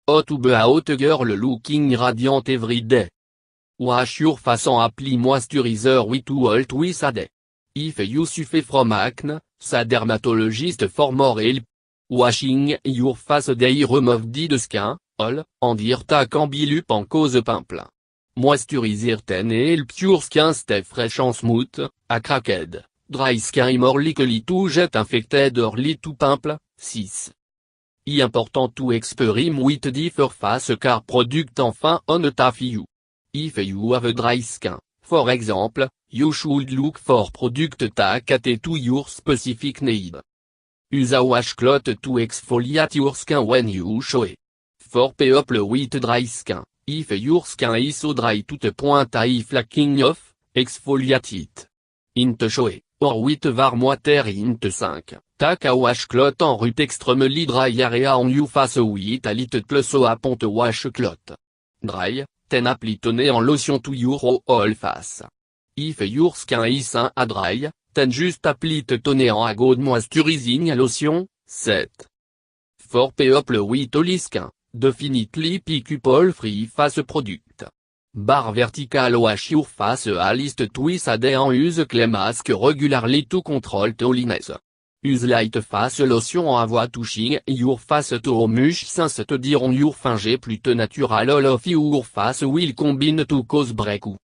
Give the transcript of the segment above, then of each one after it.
hot ou be a hot girl looking radiant every day. Wash your face en apply moisturizer with all twice a day. If you suffer from acne, sa dermatologist for more help. Washing your face day remove dead skin, all, and irta can build up en cause pimple. Moisturizer ten help your skin stay fresh and smooth, a cracked, dry skin more likely to get infected or lead to pimple. 6. Important to experiment with different face care product enfin on top you. If you have a dry skin, for example, you should look for product that cater to your specific need. Use a washcloth to exfoliate your skin when you shower. For people with dry skin, if your skin is so dry to the point of flaking off, exfoliate it. In the shower, or with warm water in the sink, take a washcloth and rub extremely dry area on your face with a little close upon the washcloth. Dry, then apply toner en lotion to your whole face. If your skin is dry, then just apply the toner en a good moisturizing lotion. 7. For people with oily skin, definitely pick up all free face product. Bar vertical wash your face at least twice a day and use clay mask regularly to control the oiliness. Use light face lotion en avoid touching your face too much since te diront your finge plus natural all of your face will combine to cause breakout.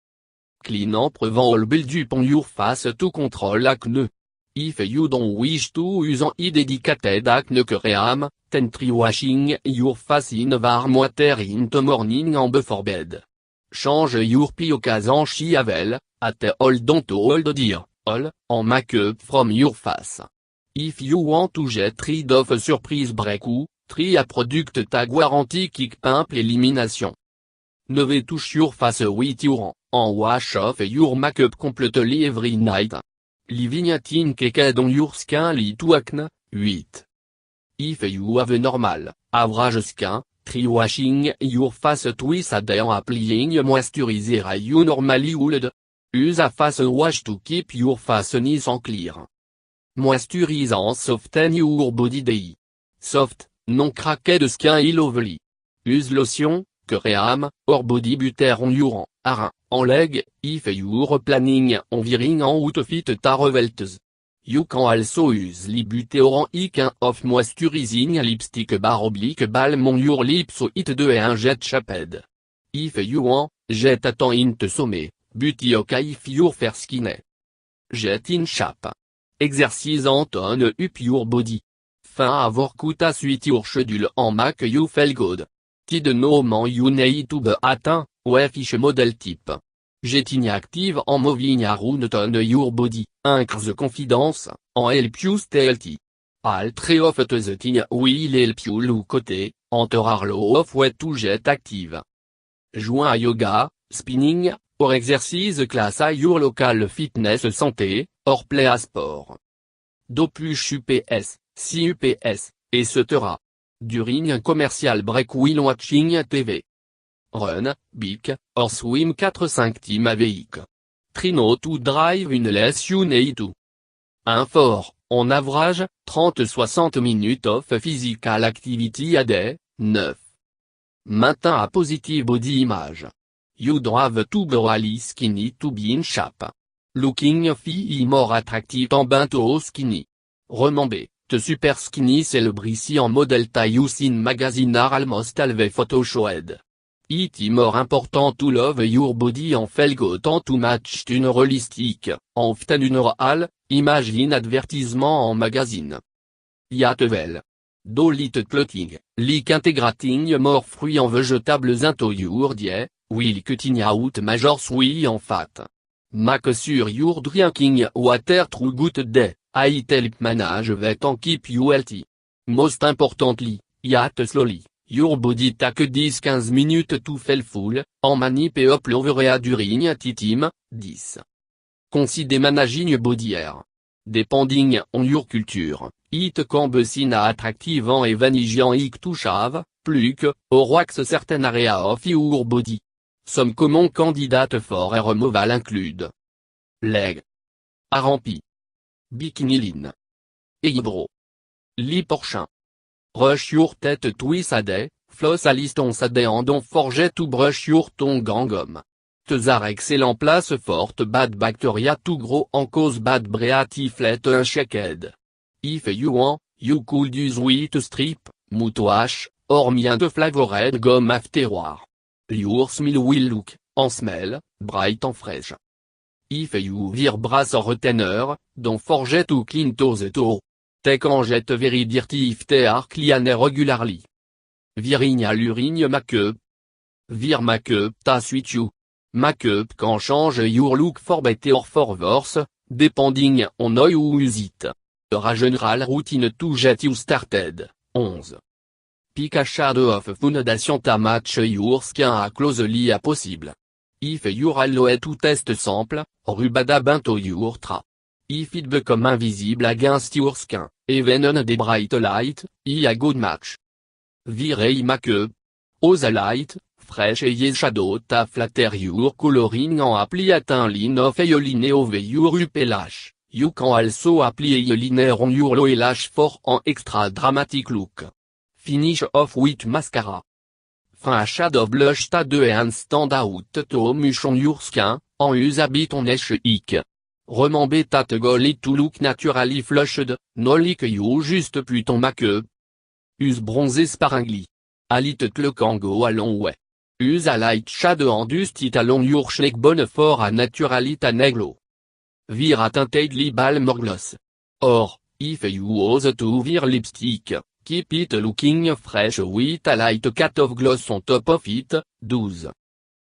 Clean en prevent all build-up on your face to control acne. If you don't wish to use an dedicated acne cream, then try washing your face in warm water in the morning and before bed. Change your piokas en chiavel, at all don't hold dear, all, en make-up from your face. If you want to get rid of a surprise breakout, try a product that guarantee quick pimple elimination. Never touch your face with your and wash off your makeup completely every night. Living a thin cake on your skin lead to acne. 8. If you have a normal, average skin, try washing your face twice a day and applying moisturizer as you normally would. Use a face wash to keep your face nice and clear. Moisturize and soften your body day. Soft, non cracked skin is lovely. Use lotion, cream, or body butter on your arm, en leg, if you're planning on wearing an outfit that reveals. You can also use lip butter or a can of moisturizing lipstick bar oblique balm on your lips so it do un jet shaped. If you want, jet attend in the sommet, but okay if your fair skin. Jet in shape. Exercise en tone up your body. Fin avoir kuta suite your schedule en make you feel good. Tid no man you need to be atteint, ouais fiche model type. Jetting active en moving around on your body, increase confidence, en help you stay healthy. All three of the thing will help you look côté, enter low of way to get active. Join à yoga, spinning, or exercise class à your local fitness santé, or play à sport. Do plus UPS, si UPS, etc. During un commercial break while watching TV. Run, bike, or swim 4-5 team avec. Trino to drive une less you need to. For, on average, 30-60 minutes of physical activity a day. 9. Maintint a positive body image. You don't have to be really skinny to be in shape. Looking fit more attractive than being too skinny. Remember, the super skinny celebrity en model use in magazine are almost always photoshoped. It is more important to love your body and feel good than to match une realistic, often une real, image in advertisement en magazine. Yet well. Do little clothing, like integrating more fruits and vegetables into your diet, will cutting out major sweet and fat. Make sure you're drinking water through good day, it help manage weight and keep you healthy. Most importantly, yet slowly, your body take 10-15 minutes to feel full, and manipulate over during time. 10. Consider managing body hair. Depending on your culture, it can be seen attractive and even hygienic to shave, pluck, or wax certain area of your body. Some common candidates for hair removal include leg, armpit, bikini line, eyebrow, lip or chin. Brush your teeth twice a day, floss à liston sade en don forget to brush your tongue en gomme. Tezar excellent place forte bad bacteria tout gros en cause bad breatiflet un checked. If you could use wheat strip, moutoache, hormien de flavored gomme afterward. Your smell will look, en smell, bright en fresh. If you wear brass or retainer, don't forget to clean those toe. Take en jet very dirty if they are clean regularly. Virigne à l'urigne make-up. Vir make-up ta suite you. Make-up can change your look for better or for worse, depending on how you use it. A general routine to get you started. 11. Pick a shadow of foundation to match your skin as closely as possible. If you're allowed to test sample, rubada bento your tra. If it become invisible against your skin, even on the bright light, a good match. Virei make-up. Ose a light, fresh et shadow ta flatter your coloring en apply at un line of eyeline over your upper lash. You can also apply eyeliner on your lower lash for an extra dramatic look. Finish off with mascara. Fin a shade of blush ta de and stand out to much on your skin, en use a bit on each ick. Remember that goal it to look naturally flushed, no like you juste puis ton make-up. Use bronzer sparingly. Alit le can go a long way. Use a light shade and dust it along your cheekbone for a naturally tan glow. Wear a tinted lip balm or gloss. Or, if you use to wear lipstick, keep it looking fresh with a light cat of gloss on top of it. 12.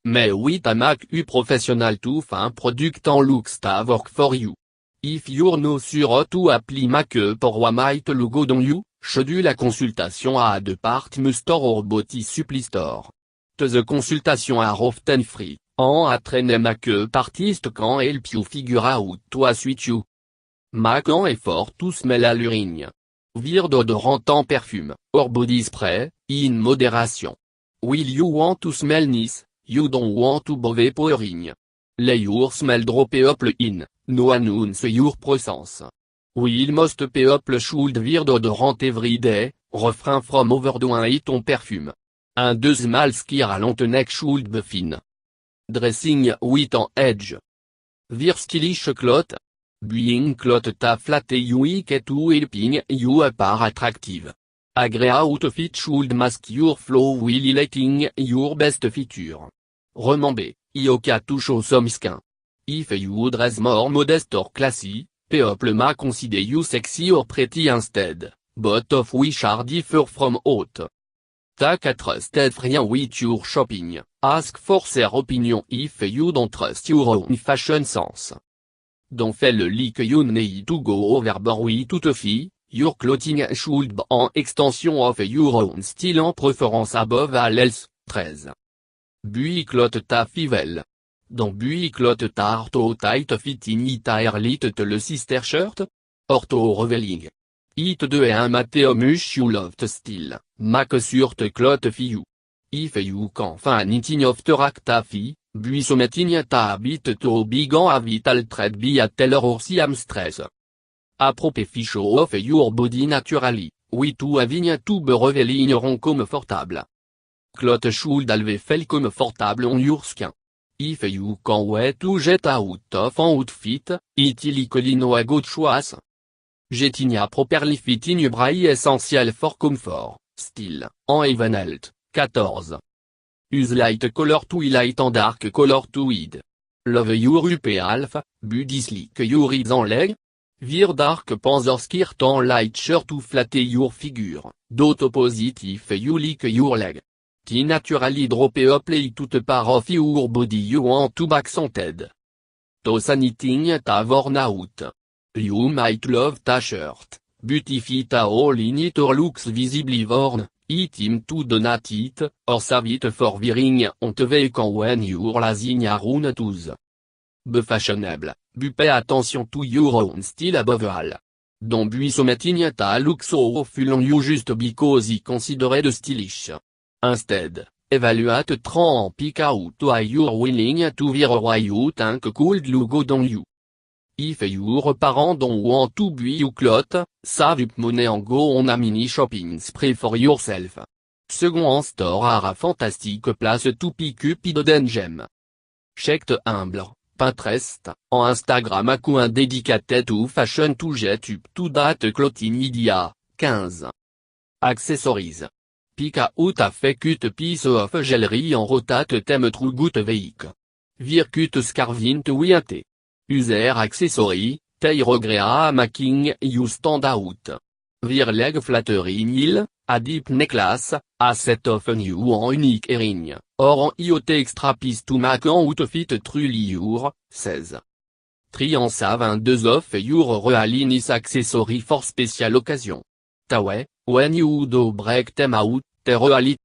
Mais with a make-up professional to find product en looks ta work for you. If you're no sure how to apply make-up or what might look good on you, schedule la consultation à department store or beauty supply store. The consultation are often free, and a trained make-up artist can help you figure out what suits you. Make an effort to smell à l'urine. Wear déodorant en perfume, or body spray, in moderation. Will you want to smell nice, you don't want to bove pouring. Lay your smell drop up in, no announce your presence. Will most people should wear déodorant every day, refrain from overdoing it on perfume. Un deux small skier à long neck should be fine. Dressing with an edge. Wear stylish cloth. Buying cloth ta flatte you get to helping you appear attractive. A grey outfit should mask your flow while letting your best feature. Remember, Ioka to show some skin. If you dress more modest or classy, people may consider you sexy or pretty instead, but of which are differ from out. Take a trusted friend with your shopping, ask for their opinion if you don't trust your own fashion sense. Don't feel like you need to go overboard with tout fille, your clothing should be an extension of your own style en preference above all else. 13. Bui cloth ta fivel. Dans bui cloth ta ortho tight fitting it a airlit te le sister shirt? Ortho revealing. It de et un mateomus you loved style, make sur te cloth fiu. If you can find knitting of te rack ta fille, bui someting ta habit to bigan a vital trait be a teller or siam stress. Apprope show of your body naturally, we to having to be revealing ron comfortable. Cloth should always feel comfortable on your skin. If you can wait to get out of an outfit, it likely no a good choice. Getting a properly fitting bra essential for comfort, style, and even health. 14. Use light color to highlight and dark color to hide. Love your upper half, but dislike your hips and leg. Wear dark pants or skirt and light shirt to flatter your figure, don't opposite if you like your leg. Ti naturally drop up play toute part of your body you want to back scented. To anything ta worn out. You might love ta shirt, but if it a hole in it or looks visibly worn, it him to donate it, or save it for wearing on the weekend when you're lazy around toes. Be fashionable, but pay attention to your own style above all. Don't be something ta look so full on you just because you consider it stylish. Instead, evaluate try and pick out why you're willing to wear or why you think could look good on you. If your parents don't want to buy you clothes, save up money and go on a mini shopping spree for yourself. Second en store ara fantastique place Toupi Cupido d'Engem. Checked humble, Pinterest, en Instagram à coup un dédicaté to fashion to jet up to date clothing idea, 15. Accessories. Pick out a fait cut piece of jewelry en rotate thème true good veik. Vir cut scarvint wiate. User accessory, tay regrea making you stand out. Vir leg flattering il, a deep necklace, a set of new en unique earring, or en IoT extra piece to make en outfit truly your, 16. Triança 22 of your realinis accessory for special occasion. Tawe, when you do break them out, te reality.